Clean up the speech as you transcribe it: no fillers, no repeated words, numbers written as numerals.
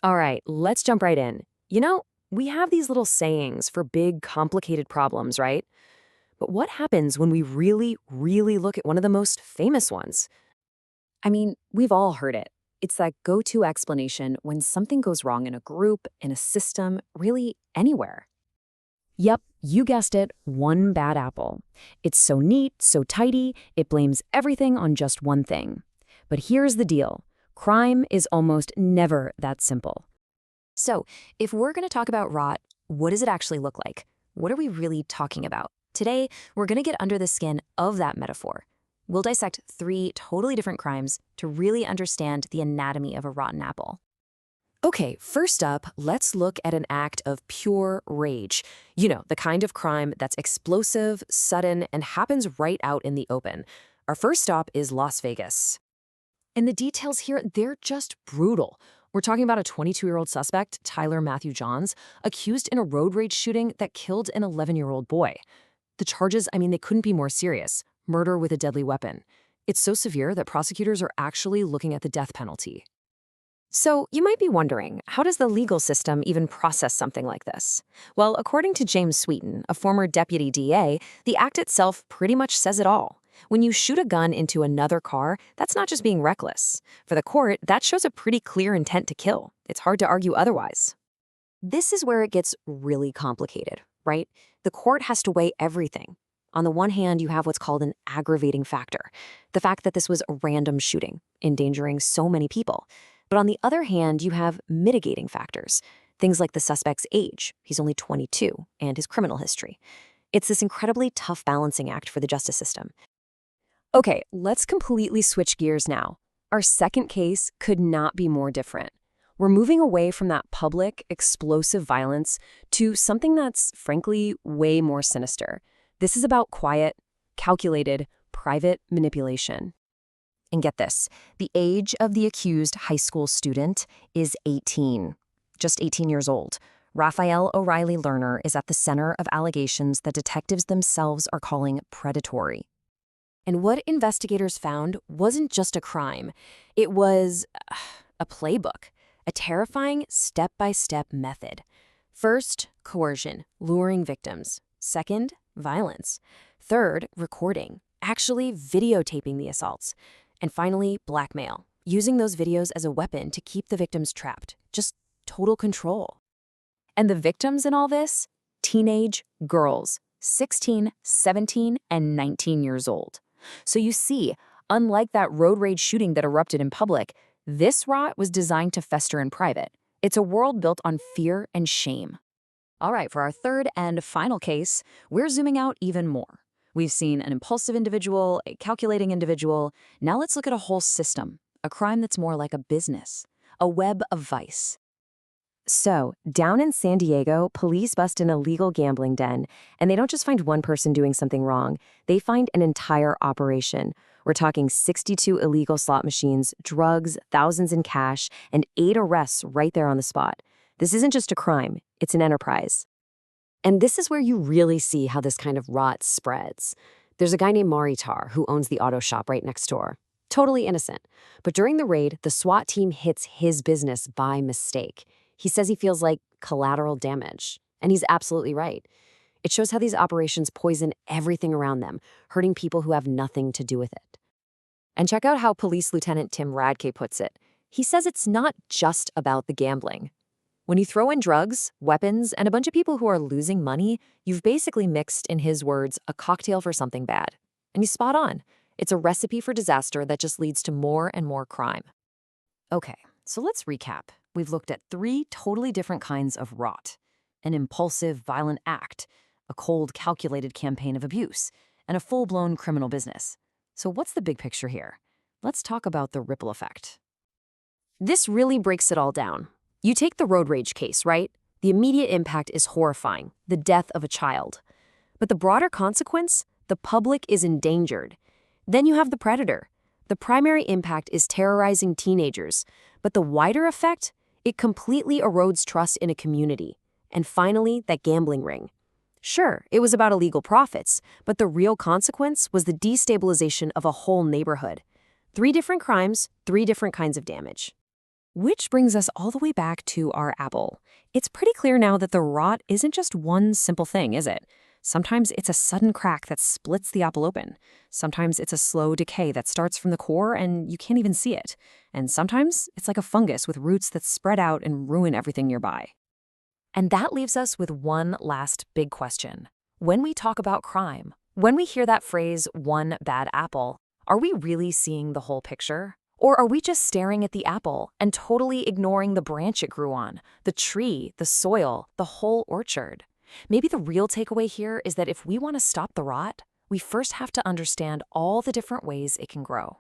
All right, let's jump right in. We have these little sayings for big, complicated problems, right? But what happens when we really, really look at one of the most famous ones? I mean, we've all heard it. It's that go to explanation when something goes wrong in a group, in a system, really anywhere. Yep, you guessed it, one bad apple. It's so neat, so tidy, it blames everything on just one thing. But here's the deal, crime is almost never that simple. So, if we're going to talk about rot, what does it actually look like? What are we really talking about? Today, we're going to get under the skin of that metaphor. We'll dissect three totally different crimes to really understand the anatomy of a rotten apple. Okay, first up, let's look at an act of pure rage. The kind of crime that's explosive, sudden, and happens right out in the open. Our first stop is Las Vegas. And the details here, they're just brutal. We're talking about a 22-year-old suspect, Tyler Matthew Johns, accused in a road rage shooting that killed an 11-year-old boy. The charges, they couldn't be more serious. Murder with a deadly weapon. It's so severe that prosecutors are actually looking at the death penalty. So, you might be wondering, how does the legal system even process something like this? Well, according to James Sweeten, a former deputy DA, the act itself pretty much says it all. When you shoot a gun into another car, that's not just being reckless. For the court, that shows a pretty clear intent to kill. It's hard to argue otherwise. This is where it gets really complicated, right? The court has to weigh everything. On the one hand, you have what's called an aggravating factor, the fact that this was a random shooting, endangering so many people. But on the other hand, you have mitigating factors, things like the suspect's age, he's only 22, and his criminal history. It's this incredibly tough balancing act for the justice system. Okay, let's completely switch gears now. Our second case could not be more different. We're moving away from that public, explosive violence to something that's, frankly, way more sinister. This is about quiet, calculated, private manipulation. And get this, the age of the accused high school student is 18, just 18 years old. Raphael O'Reilly Lerner is at the center of allegations that detectives themselves are calling predatory. And what investigators found wasn't just a crime. It was a playbook, a terrifying step-by-step method. First, coercion, luring victims. Second, violence. Third, recording, actually videotaping the assaults. And finally, blackmail, using those videos as a weapon to keep the victims trapped. Just total control. And the victims in all this? Teenage girls, 16, 17, and 19 years old. So you see, unlike that road rage shooting that erupted in public, this rot was designed to fester in private. It's a world built on fear and shame. All right, for our third and final case, we're zooming out even more. We've seen an impulsive individual, a calculating individual. Now let's look at a whole system, a crime that's more like a business, a web of vice. So, down in San Diego, police bust an illegal gambling den, and they don't just find one person doing something wrong, they find an entire operation. We're talking 62 illegal slot machines, drugs, thousands in cash, and 8 arrests right there on the spot. This isn't just a crime, it's an enterprise. And this is where you really see how this kind of rot spreads. There's a guy named Maritar who owns the auto shop right next door. Totally innocent. But during the raid, the SWAT team hits his business by mistake. He says he feels like collateral damage. And he's absolutely right. It shows how these operations poison everything around them, hurting people who have nothing to do with it. And check out how Police Lieutenant Tim Radke puts it. He says it's not just about the gambling. When you throw in drugs, weapons, and a bunch of people who are losing money, you've basically mixed, in his words, a cocktail for something bad. And he's spot on. It's a recipe for disaster that just leads to more and more crime. Okay, so let's recap. We've looked at 3 totally different kinds of rot: an impulsive, violent act, a cold, calculated campaign of abuse, and a full-blown criminal business. So what's the big picture here? Let's talk about the ripple effect. This really breaks it all down. You take the road rage case, right? The immediate impact is horrifying, the death of a child. But the broader consequence? The public is endangered. Then you have the predator. The primary impact is terrorizing teenagers. But the wider effect? It completely erodes trust in a community. And finally, that gambling ring. Sure, it was about illegal profits, but the real consequence was the destabilization of a whole neighborhood. 3 different crimes, 3 different kinds of damage. Which brings us all the way back to our apple. It's pretty clear now that the rot isn't just one simple thing, is it? Sometimes it's a sudden crack that splits the apple open. Sometimes it's a slow decay that starts from the core and you can't even see it. And sometimes it's like a fungus with roots that spread out and ruin everything nearby. And that leaves us with one last big question. When we talk about crime, when we hear that phrase, one bad apple, are we really seeing the whole picture? Or are we just staring at the apple and totally ignoring the branch it grew on, the tree, the soil, the whole orchard? Maybe the real takeaway here is that if we want to stop the rot, we first have to understand all the different ways it can grow.